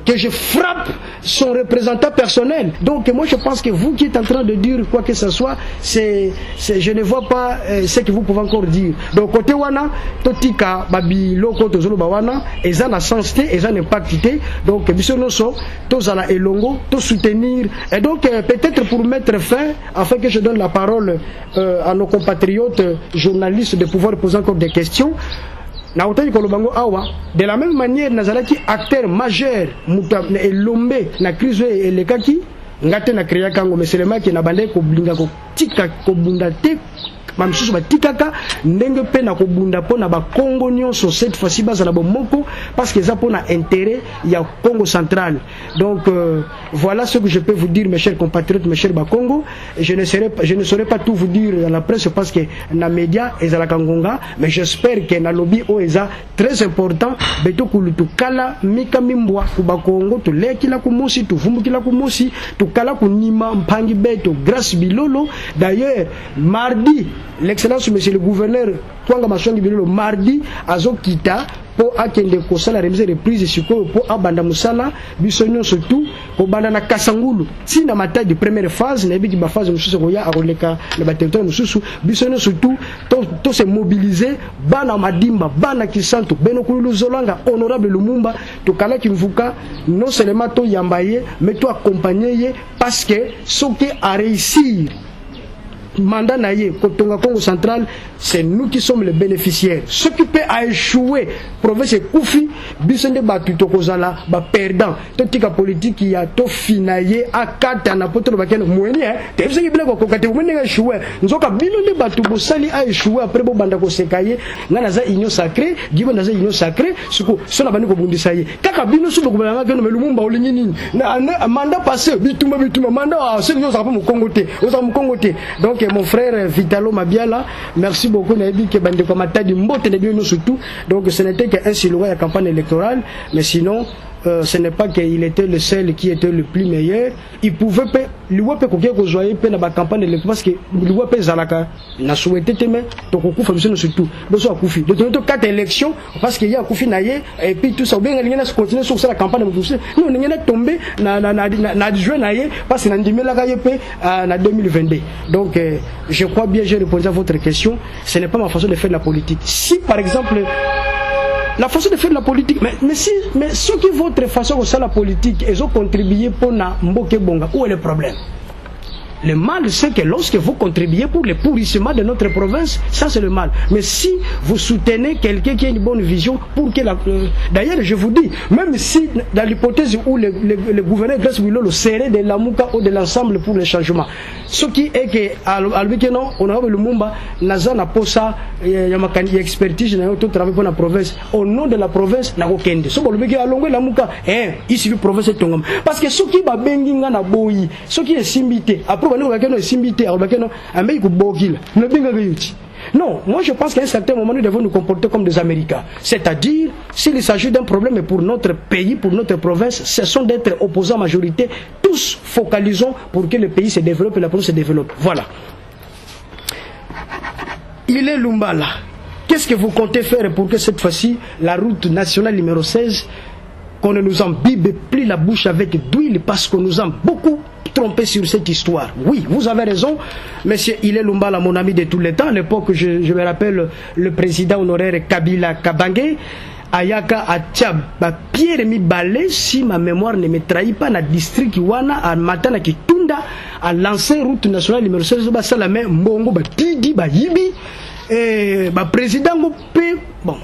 que je frappe son représentant personnel. Donc moi je pense que vous qui êtes en train de dire quoi que ce soit, je ne vois pas ce que vous pouvez encore dire. Donc côté wana, totika babi loko tozolo bawana, eza na sensité, eza n'impactité. Donc biso noso, tozala elongo, to soutenir. Et donc peut-être pour mettre fin, afin que je donne la parole à nos compatriotes journalistes de pouvoir poser encore des questions. De la même manière, Nazalaki acteur majeur, Lombe, na crise et le kaki, ngate na créa kango, mais c'est le mec qui n'a bandé ko blinga ko tika ko bundate, même si ba tikaka, ndenge pe na ko bunda po na ba Congo nyonso cette fois-ci basa na bomoko, parce que ça pour na intérêt, il y a Congo central. Donc voilà ce que je peux vous dire, mes chers compatriotes, mes chers Bakongo. Je ne saurais pas tout vous dire dans la presse parce que na média et à la Kangonga, mais j'espère que na lobby o eza très important. Beto kulutu kala mika mimbwa kubakongo to lekila kumosi to vumbukila kumosi to kala kunima mpangi beto grâce bilolo. D'ailleurs mardi l'excellence monsieur le gouverneur Kwanga Maswangi Bilolo mardi azokita po akende kosala remise reprise siko po abanda musala bisonyo surtout po banda na Kasangulu tina mata de première phase na biki ba phase mususu ko ya akoleka na ba territoire mususu bisonyo surtout to se mobiliser bana madimba bana kisanto beno kulu zolanga honorable Lumumba to kala kimvuka non seulement to yambaye mais to accompagner parce que ce qui a réussir mandat naïe, Kotonga Congo central, c'est nous qui sommes les bénéficiaires. Ce qui peut échouer, province Koufi, Bissende Batuto Kozala, perdant. Totika politique qui a tout finaillé à 4 ans, pour tout le baken, moyen, t'es vu que vous avez échoué. Nous avons bilondé Batubo Sali a échoué après Bobandako Sekaye, Nanaza Union sacrée, Gibo Naza Union sacrée, ce qu'on a banni comme Bundisaye. Kakabino sous le gouvernement que nous Lumumba ou Lénine, mandat passé, Bituma, mandat, c'est nous avons mon Congoté, nous avons mon Congoté. Donc, mon frère Vitalo Mabiala, merci beaucoup, Nabi, que Bande Komata du Mbote de nous surtout. Donc, ce n'était qu'un silhouette à la campagne électorale, mais sinon, ce n'est pas qu'il était le seul qui était le plus meilleur. Il pouvait pas, lui peut que joyeux dans la campagne électorale parce que lui peut Zalaka n'a souhaité mais donc on couvre surtout besoin Koufi. De donner 4 élections parce qu'il y a Koufi naïe et puis tout ça bien il continuer sur la campagne de Koufi. Nous on est tombé na juin naïe parce que n'andimé la gaïpe en 2022. Donc je crois bien j'ai répondu à votre question. Ce n'est pas ma façon de faire de la politique. Si par exemple la façon de faire de la politique, mais ceux qui votre façon de faire la politique, ils ont contribué pour na mboke bonga. Où est le problème? Le mal, c'est que lorsque vous contribuez pour le pourrissement de notre province, ça c'est le mal. Mais si vous soutenez quelqu'un qui a une bonne vision, pour que d'ailleurs, je vous dis, même si dans l'hypothèse où le gouverneur Grace Willow le serrait de l'Amouka ou de l'ensemble pour le changement, ce qui est que à l'Albikeno, on a le Mumba, Naza n'a pas ça, il y a une expertise, tout travail pour la province. Au nom de la province, n'a aucun de. Ce qui est à l'ongwe l'Amouka, ici, la province est tongam. Parce que ce qui va benginga na boyi, ce qui est simbité, après, non, moi je pense qu'à un certain moment nous devons nous comporter comme des Américains. C'est-à-dire, s'il s'agit d'un problème pour notre pays, pour notre province, ce sont d'être opposants à majorité, tous focalisons pour que le pays se développe et la province se développe. Voilà. Il est Lumbala. Qu'est-ce que vous comptez faire pour que cette fois-ci, la route nationale numéro 16, qu'on ne nous imbibe plus la bouche avec d'huile parce qu'on nous a beaucoup trompé sur cette histoire. Oui, vous avez raison, monsieur Ile Lumbala, mon ami de tous les temps. À l'époque, je me rappelle le président honoraire Kabila Kabange, Ayaka Atiab, Pierre Mibale, si ma mémoire ne me trahit pas, dans le district Iwana, à Matana Kitunda, à lancé route nationale numéro 16, Salame, Mbongo, Didi, Yibi, et président, bon.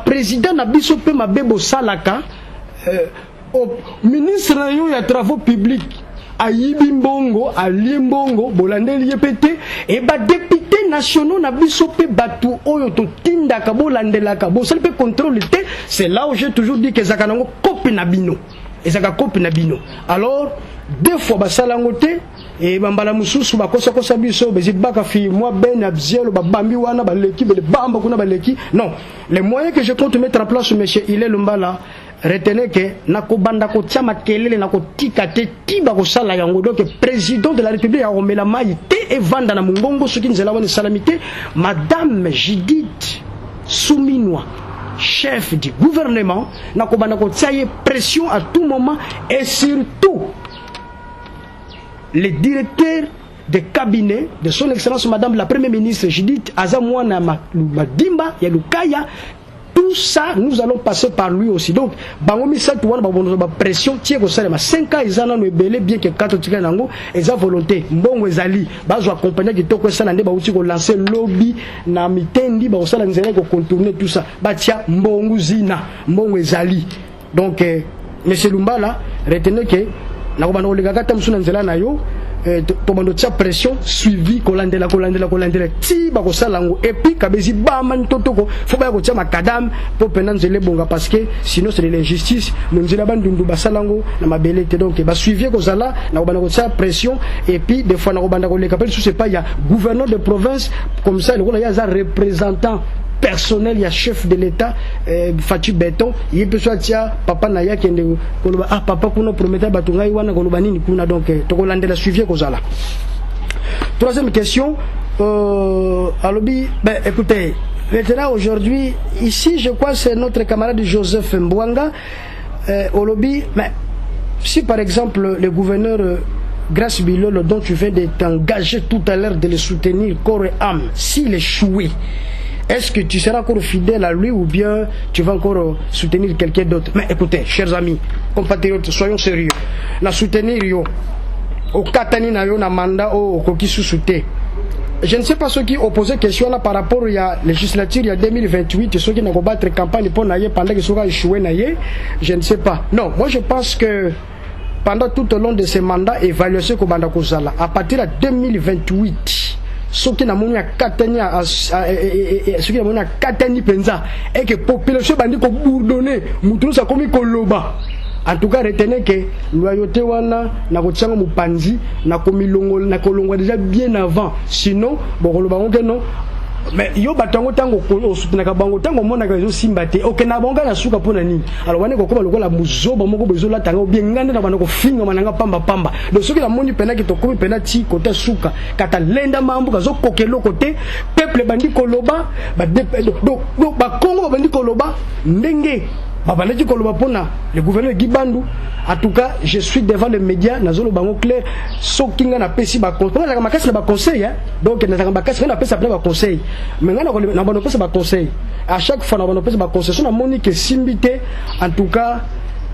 Président Nabiso pe Mabebo Salaka au ministre ya travaux publics à Yibimbongo à Limbongo Bolandeli Yepete et député nationaux Nabiso pe Batu Oyo to Tinda Kabolandela Kabo ça peut contrôler. C'est là où j'ai toujours dit que Zakanango copie Nabino et Zaka copie Nabino. Alors deux fois basalangote et bambala mususu bakosa kosa biso bezibaka fi moi ben abzielo babambi wana baleki bele bamba kuna baleki. Non, les moyens que je compte mettre en place monsieur Ile Lumbala, retenez que nakobanda ko tiama kelele nakotika te tiba ko sala yango donc président de la République a romela mai te evanda na mungongo soki nzela wana salamité madame Judith Souminwa, chef du gouvernement, nakobanda ko tiaye pression à tout moment et surtout le directeur de cabinet de son excellence madame la première ministre Judith Azamwana Madimba Yalukaya, tout ça nous allons passer par lui aussi. Donc bangomi ça tout wana pression tie ko sala 5 ans izana no ebele bien que 4 tika nango eza volonté mbongo ezali bazo accompagner kitoko sala nde ba uti ko lancer lobby na mitendi ba sala nzela ko contourner tout ça batia mbongo zina mbongo ezali. Donc monsieur Lumbala, retenez que na ko bana olega kata musuna nzela na yo tomando tia pression suivi kolandela ti ba ko salango et puis kabezi ba man totoko faut ba ko tia makadam pour pendant nzele bonga parce que sinon c'est de l'injustice munzela bandundu ba salango na mabelete donc ba suivi ko zala na ko bana ko tia pression et puis des fois na ko banda ko le kapel sous c'est pas il y a gouverneur de province comme ça il y a un représentant personnel, il y a chef de l'État, Fatu Béton, il peut soit tia papa naya kende koloba ah papa kuno promettait batunga iwana koloba nini kuna donc tokolande la suivi kozala. Troisième question, alobi ben écoutez, maintenant aujourd'hui ici je crois c'est notre camarade Joseph Mbwanga olobi mais si par exemple le gouverneur Grace Bilolo dont tu viens de t'engager tout à l'heure de le soutenir corps et âme, s'il échoue, est-ce que tu seras encore fidèle à lui ou bien tu vas encore soutenir quelqu'un d'autre? Mais écoutez, chers amis, compatriotes, soyons sérieux. La soutenir yo, au katani na yo na manda o koki sous-souté. je ne sais pas ceux qui opposaient question là par rapport à la législature il y a 2028 ceux qui n'ont pas battre campagne pour naïe pendant que ceux échoué naïe, je ne sais pas. Non, moi je pense que pendant tout au long de ces mandats évaluation ko banda kozala à partir de 2028 ceux qui n'ont pas katani penza et que population bandi ko bourdonner mutu ça comme koloba. En tout cas, retenez que loyauté wana na kotianga mupanzi na komilongo na kolongo déjà bien avant. Sinon, bon le bango que non. Mais yo batango tango ko soutenaka bango tango mona ka zo simbate. OK na bonga na suka pona nini. Alors wane ko koma lokola muzoba moko bezola tango bien ngande na bana ko finga mananga pamba pamba. Donc soki la moni pena ki to komi pena ti côté suka kata lenda mambu ka zo kokelo côté peuple bandi koloba ba donc ba Congo bandi koloba ndenge babalaki koloba pona le gouverneur Gibandou. En tout cas, je suis devant les médias nazolo bango clair sokinga na pesi ba conseil na makasi na ba conseil hein. Donc na ba makasi na pesi ba conseil. Mais na ba pesi ba conseil. À chaque fois na ba pesi ba conseil so na monique simbité en tout cas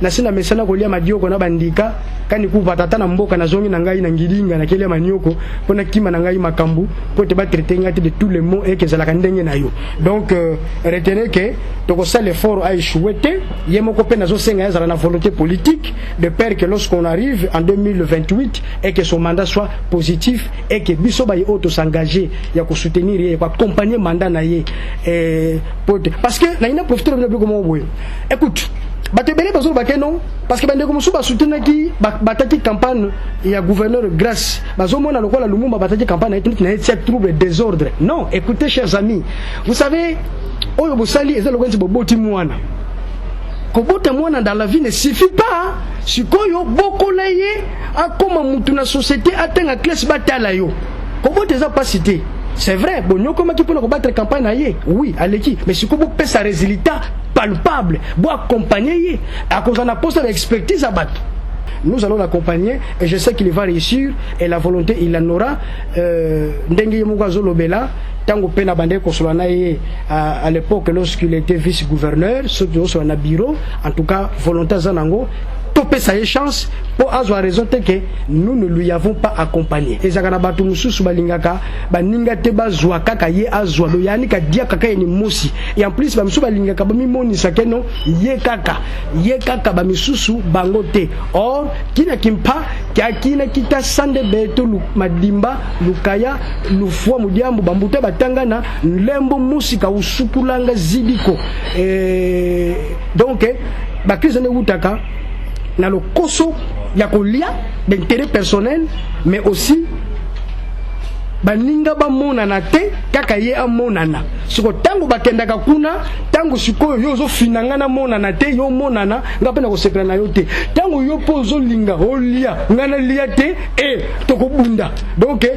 na sina mesana kolia madioko na bandika kani ku batata na mboka na zongi na ngai na ngilinga na kelia manioko pona kima na ngai makambu po te ba traiter ngati de tous les mots et que ça la kandenge na yo. Donc retenez que donc ça l'effort a échoué yemo ko pe na zo senga ya na volonté politique de peur que lorsqu'on arrive en 2028 et que son mandat soit positif et que biso ba auto s'engager ya ko soutenir et ko accompagner mandat na ye parce que na ina profiter de comment boy. Écoute batebele bazo bakeno parce que bande comme so ba soutenir ki bataki campagne ya gouverneur grâce bazo mona lokola Lumumba bataki campagne na et trouble désordre. Non, écoutez chers amis, vous savez oyo bosali eza lokonzi boboti mwana kobota mwana dans la vie ne suffit pas. Sikoyo bokola ye akoma mutu na société atenga classe batala yo kobota eza pas cité. C'est vrai, bon, nous comment tu peux combattre campagne naïe, oui, allez-y, mais si vous pouvez sa résultat palpable, vous accompagner, à cause d'un poste d'expertise à battre. Nous allons l'accompagner et je sais qu'il va réussir et la volonté il en aura. Ndengi Mugazo Lobela, Tango Pena Bande Kosolanaye à l'époque lorsqu'il était vice-gouverneur, ceux qui sont en bureau, en tout cas, volonté Zanango. Topé sa chance pour avoir raison que nous ne lui avons pas accompagné. Et zakana batu mususu balingaka baninga te bazwa kaka ye azwa lo yani ka dia kaka ni mosi. Et en plus ba mususu balingaka ba mimoni sakeno ye kaka ba misusu bangote. Or kina kimpa kina kita sande beto madimba lukaya lufwa mudiambu bambute batangana lembo musika usukulanga zidiko. Donc ba kizene utaka na le koso ya kolia d'intérêt personnel mais aussi baninga ba monana te kaka ye amonana siko tango bakendaka kuna tango sikoyo yo zo finanga na monana te yo monana ngape na ko sekra na yo te tango yo pozo linga olia ngana lia te tokobunda donc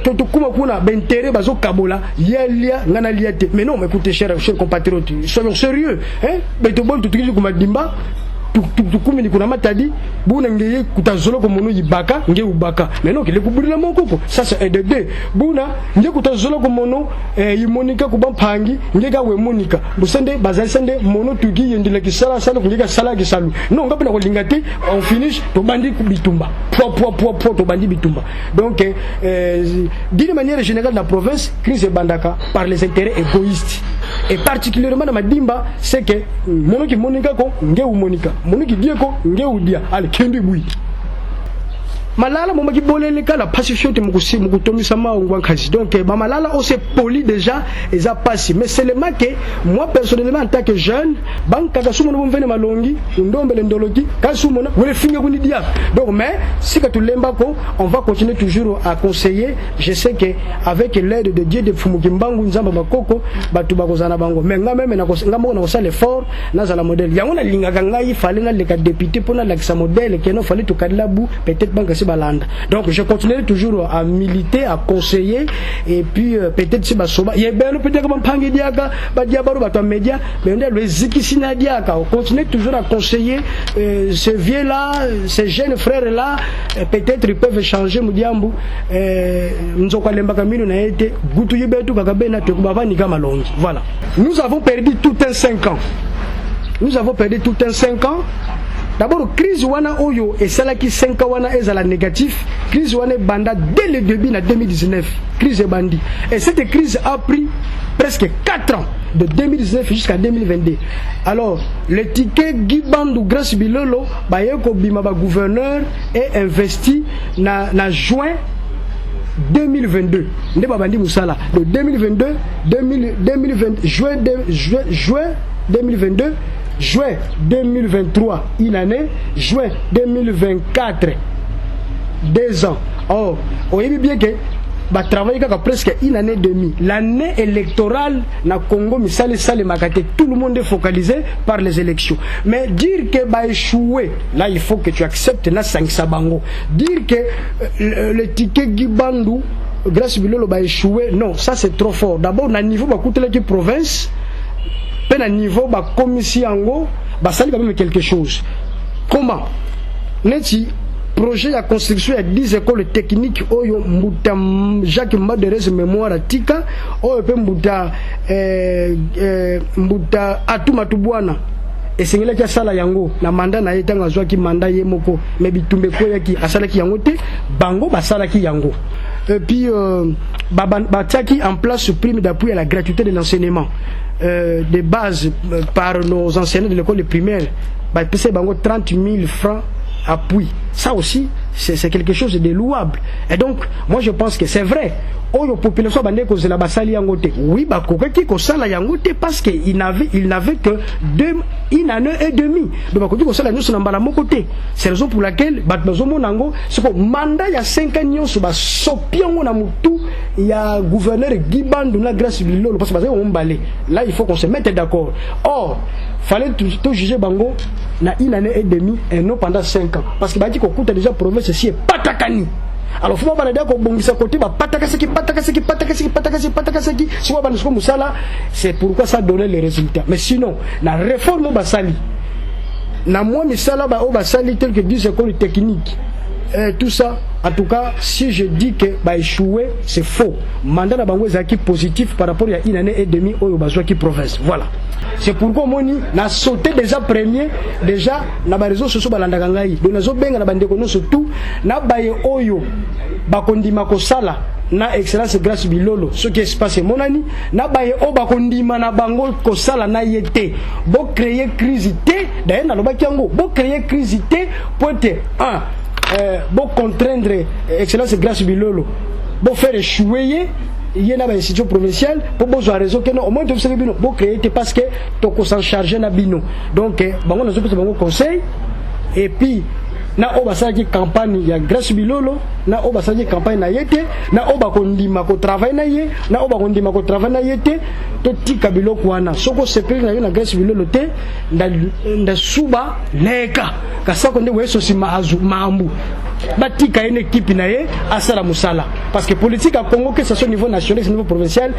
to kuma kuna b'intérêt bazo kabola yelia ngana lia te. Mais non, mais écoutez chers compatriotes, soyons sérieux hein, mais to bon tout kuma dimba tukumi ni kuna matadi buna ngeye kutazolo ko mono yibaka nge ubaka mais non kile kubulila mokoko ça c'est de deux buna nge kutazolo ko mono yimonika kubampangi nge ga we monika busende bazasende mono tuki yendile kisala sala kunga sala kisalu non ngapena ko lingati on finish to bandi bitumba po to bandi bitumba. Donc d'une manière générale la province crise bandaka par les intérêts égoïstes et particulièrement dans Madimba c'est que mono ki monika ko nge umonika moniki dieko ngeudia alikendi bui malala momaki bolele kala pacifié te mukutomisa maungwa kazi. Donc malala on s'est poli déjà et ça passe mais seulement que moi personnellement en tant que jeune banka kasumo no mvene malongi ndombele ndoloki kasumo na wele finga kuni dia. Donc mais si que tu lembako on va continuer toujours à conseiller. Je sais que avec l'aide de Dieu de Fumukimbangu nzamba bakoko batu bakozana bango mais nga même na ngamo na osala effort na za la modèle yango na linga kanga il fallait na le député pour na la modèle que non fallait to kadlabu peut-être banka balanda. Donc je continuerai toujours à militer, à conseiller et puis peut-être si basoba yebelo peut-être comme pangi diaka ba diabaro ba to média mais on le zikisina diaka on continue toujours à conseiller ces vieux là, ces jeunes frères là peut-être ils peuvent changer mudiambu nzoko lembaka mino na été gutu yebetu kakabena te kubavani kama longi. Voilà. Nous avons perdu tout un 5 ans. Nous avons perdu tout un 5 ans D'abord, crise wana oyo et celle qui 5 ans wana est la négatif, crise wana banda dès le début en 2019, crise bandi. Et cette crise a pris presque 4 ans, de 2019 jusqu'à 2022. Alors, le ticket Guibandou Grace Bilolo, bayeko bimaba gouverneur est investi na juin 2022. Ne babandi musala de 2022 2020 juin 2022 juin 2023 une année, juin 2024 2 ans. Or, on voit bien que bah travailler presque une année et demie. L'année électorale na Congo misale sale makate, tout le monde est focalisé par les élections. Mais dire que bah échouer, là il faut que tu acceptes na 5 bango. Dire que le ticket Guibandou grâce Bilolo bah échouer, non, ça c'est trop fort. D'abord na niveau bah coûter la province, puis na niveau bah commission bah ça quand même quelque chose. Comment? Neti projet de construction de 10 écoles techniques oyo mbuta Jacques Maderez mémoire tika oyo pe mbuta atuma tubwana esengela kia sala yango na mandat na yetanga zwa ki mandat ye moko mais bitumbe ko yaki asala ki yango te bango basala ki yango et puis batiaki en place ce prime d'appui à la gratuité de l'enseignement de base par nos enseignants de l'école primaire bah pese bango 30 000 francs appui. Ça aussi, c'est quelque chose de louable. Et donc, moi je pense que c'est vrai. La population bande cause la basali yangote. Oui, bah kokaki ko sala yangote parce que il n'avait que une année et demie. Donc bah ko sala nyusu na mbala moko te. C'est la raison pour laquelle bah bazomo nango c'est que mandat ya 5 ans nyusu ba sopiango na mutu ya gouverneur Guibandou na grâce Bilolo parce que bazo ombalé. Là, il faut qu'on se mette d'accord. Or, fallait tout juger bango na une année et demie et non pendant 5 ans parce que bah dit qu'on coûte déjà province ici est patakani. Alors faut pas dire qu'on bongisa côté bah patakaseki si on va nous comme ça là c'est pourquoi ça donne les résultats. Mais sinon la réforme basali na moi misala ba o basali tel que 10 écoles techniques tout ça en tout cas si je dis que bah échouer c'est faux. Mandat na bango ezaki positif par rapport à une année et demie au bazwa qui province. Voilà. C'est pourquoi moni na sauté déjà premier déjà na ba réseaux sociaux balanda kangai donc nazo benga na bandeko no surtout na baye oyo bakondima ko sala na excellence grâce Bilolo ce qui se passe monani na baye o bakondima na bango ko sala na yete bo créer crise té d'ailleurs na lobaki yango bo créer crise té pointe 1 bon contraindre excellence grâce Bilolo bon faire échouer il y a une institution provinciale pour besoin raison que non au moins tu sais bino bon créer parce que tu s'en charger na bino donc bango na zope bango conseil et puis na obasa qui campagne ya grâce Bilolo na obasa qui campagne na yete na oba kondima ko travail na ye na oba kondima ko travail na yete to tika biloko wana soko sepeli na yo na grâce Bilolo te nda suba leka kasako nde weso sima azu mambu batika une équipe na ye asala musala parce que politique à Congo que ce soit au niveau national au niveau provincial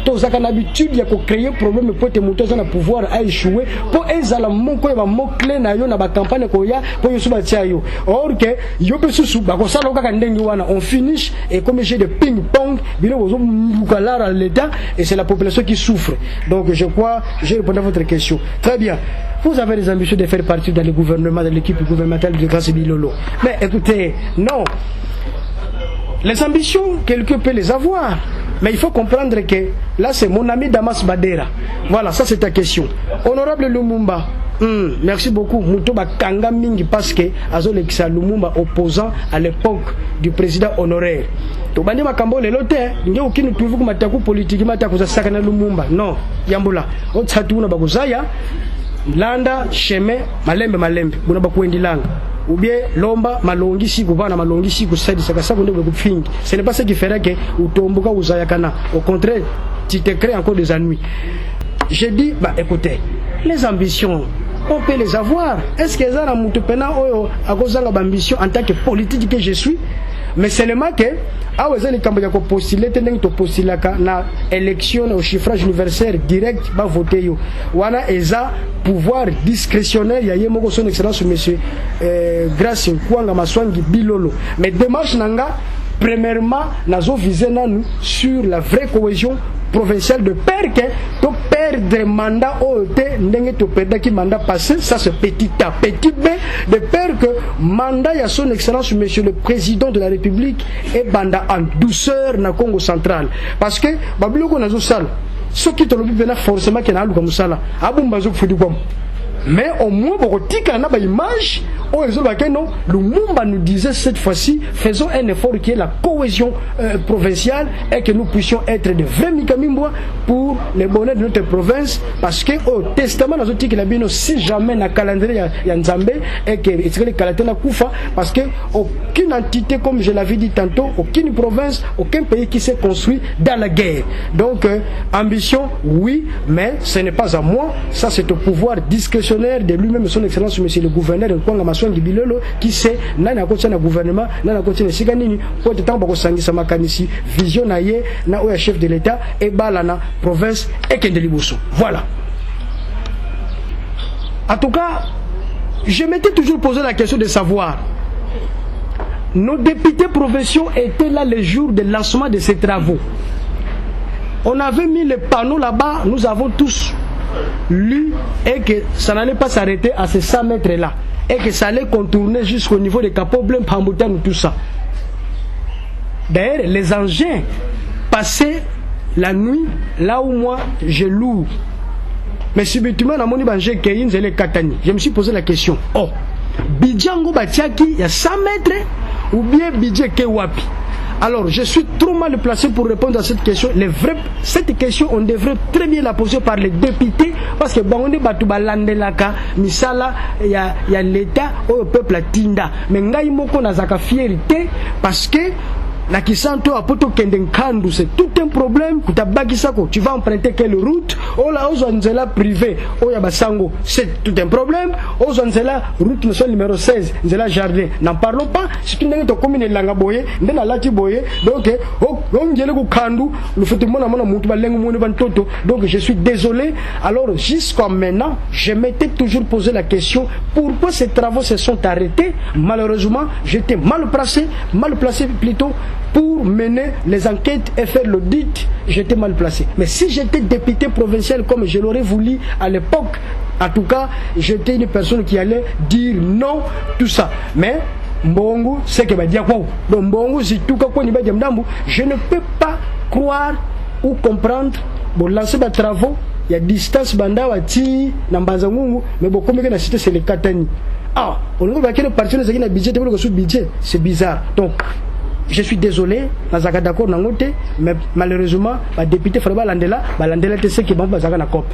tous a l'habitude ya ko créer problème pour te monter na pouvoir a échouer pour ezala moko ya mot clé na yo na ba campagne ko ya pour yo suba tia yo or que yo pe susu ba ko sala ka ndenge wana on finish et comme j'ai de ping pong bilo bozo mbukalara l'état et c'est la population qui souffre. Donc je crois j'ai répondu à votre question. Très bien. Vous avez des ambitions de faire partie dans le gouvernement, de l'équipe gouvernementale de Grâce Bilolo. Mais écoutez, non. Les ambitions, quelqu'un peut les avoir. Mais il faut comprendre que là, c'est mon ami Damas Badera. Voilà, ça c'est ta question. Honorable Lumumba, merci beaucoup. Moutoba Kanga Mingi parce que Azolekisa Lumumba opposant à l'époque du président honoraire. Tobandi makambo lelo te nge ukini tuvu ku mataku politique mataku za sakana Lumumba. Non, yambula. Otsatu na baguzaya landa chemin malembe buna bakuendilanga ou bien lomba malongi siku bana malongi siku sadi saka sako ndio kufingi. Ce n'est pas ce qui ferait que utomboka uzaya kana. Au contraire, tu te crées encore des ennuis. Je dis bah écoutez, les ambitions on peut les avoir. Est-ce que ça na mutu pena oyo akozanga ambition en tant que politique que je suis? Mais seulement que aweza likambo ya ko postuler tendeng to postulaka na élection au suffrage universel direct ba voter yo wana eza pouvoir discrétionnaire ya yemoko son excellence monsieur Grace Nkwanga Maswangi Bilolo. Mais démarche nanga premièrement, nous visé sur la vraie cohésion provinciale de père que tu perdre mandat OET, n'engue tu perdre qui mandat passé, ça c'est petit A. Petit B, de peur que mandat ya son excellence monsieur le président de la République et banda en douceur na Congo central. Parce que, babiloko na zo sala, ce qui te l'oblige forcément qu'il y a un comme ça là, abumbazo fudi comme. Mais au moins, pour tika na ba image, Lumumba nous disait cette fois-ci, faisons un effort qui est la cohésion provinciale et que nous puissions être de vrais Mikamimbois pour le bonheur de notre province, parce que au testament nous dit que si jamais na calendrier ya Nzambe et que le calendrier na kufa, parce que aucune entité, comme je l'avais dit tantôt, aucune province, aucun pays qui s'est construit dans la guerre. Donc ambition, oui, mais ce n'est pas à moi, ça c'est au pouvoir discrétionnaire de lui-même, son excellence monsieur le gouverneur de Kwanga Maswangi Bilolo, qui sait nana côté na gouvernement, nana côté na siganini pour être temps ba kosangisa makanisi vision na ye na oya chef de l'état et balana province et Kendeliboso. Voilà. En tout cas, je m'étais toujours posé la question de savoir, nos députés provinciaux étaient là le jour de lancement de ces travaux. On avait mis les panneaux là-bas, nous avons tous lu et que ça n'allait pas s'arrêter à ces 100 mètres là et que ça allait contourner jusqu'au niveau des Capoblem, Pamboutan, tout ça. D'ailleurs, les engins passaient la nuit là où moi je loue. Mais subitement, dans mon ibangé Keyin, je me suis posé la question, oh, Bidjango Batiaki, il y a 100 mètres ou bien Bidje Kewapi? Alors, je suis trop mal placé pour répondre à cette question. Cette question, on devrait très bien la poser par les députés, parce que bon, on est battu balandelaka, misala, il y a l'État au peuple à Tinda. Mais ngai moko nazaka fierté, parce que la Kisanto a poto kendenkandu, c'est tout un problème. Tu vas emprunter quelle route? Oh là, aux Anzela privé, oh Yabasango, c'est tout un problème. Aux Anzela, route nationale numéro 16, Nzela Jardin, n'en parlons pas. Si tu n'es pas commune de Langaboye, n'en lati boye, donc, donc je suis désolé. Alors, jusqu'à maintenant, je m'étais toujours posé la question, pourquoi ces travaux se sont arrêtés? Malheureusement, j'étais mal placé plutôt, pour mener les enquêtes et faire l'audit. J'étais mal placé. Mais si j'étais député provincial comme je l'aurais voulu à l'époque, en tout cas, j'étais une personne qui allait dire non, tout ça. Mais Mbongo, c'est que donc Mbongo, si tout cas, je ne peux pas croire ou comprendre, bon, lancer des travaux, il y a distance, banda, wati, nambazangungu, mais bon, comme la cité, c'est les Katani. Ah, on ne voit pas que le parti n'a pas de budget, c'est bizarre. Donc, je suis désolé, nazaka d'accord nangote, mais malheureusement, le député Fraba Landela, c'est qui va na COP.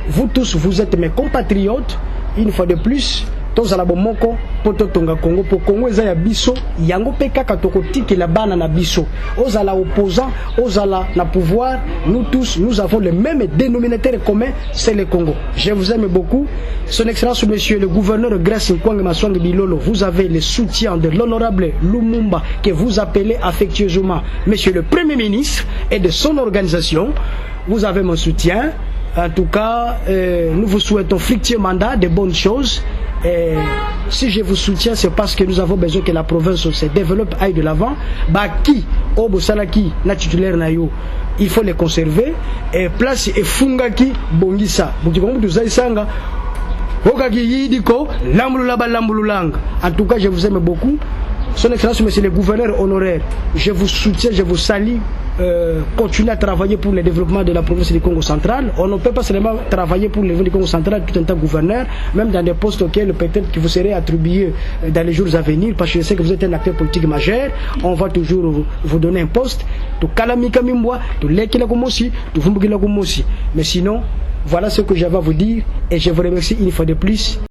Vous tous, vous êtes mes compatriotes, une fois de plus. Tous à la bomoko, poto tonga Congo, pour Congo eza ya biso, yango peka katokoti ki la bana na biso. Aux à la opposant, aux à la na pouvoir, nous tous, nous avons le même dénominateur commun, c'est le Congo. Je vous aime beaucoup. Son Excellence, Monsieur le gouverneur Grace Nkwanga Maswangi Bilolo, vous avez le soutien de l'honorable Lumumba, que vous appelez affectueusement Monsieur le Premier ministre, et de son organisation. Vous avez mon soutien. En tout cas, nous vous souhaitons fructueux mandat, de bonnes choses. Et si je vous soutiens, c'est parce que nous avons besoin que la province se développe, aille de l'avant. Baki, Obosalaki, na titulaire na yo, il faut les conserver. Et place et fungaki, bongisa. En tout cas, je vous aime beaucoup. Son Excellence, Monsieur le gouverneur honoraire, je vous soutiens, je vous salue. Continuer à travailler pour le développement de la province du Congo central. On ne peut pas seulement travailler pour le développement du Congo central tout en tant que gouverneur, même dans des postes auxquels peut-être que vous serez attribué dans les jours à venir, parce que je sais que vous êtes un acteur politique majeur. On va toujours vous donner un poste. Mais sinon, voilà ce que j'avais à vous dire et je vous remercie une fois de plus.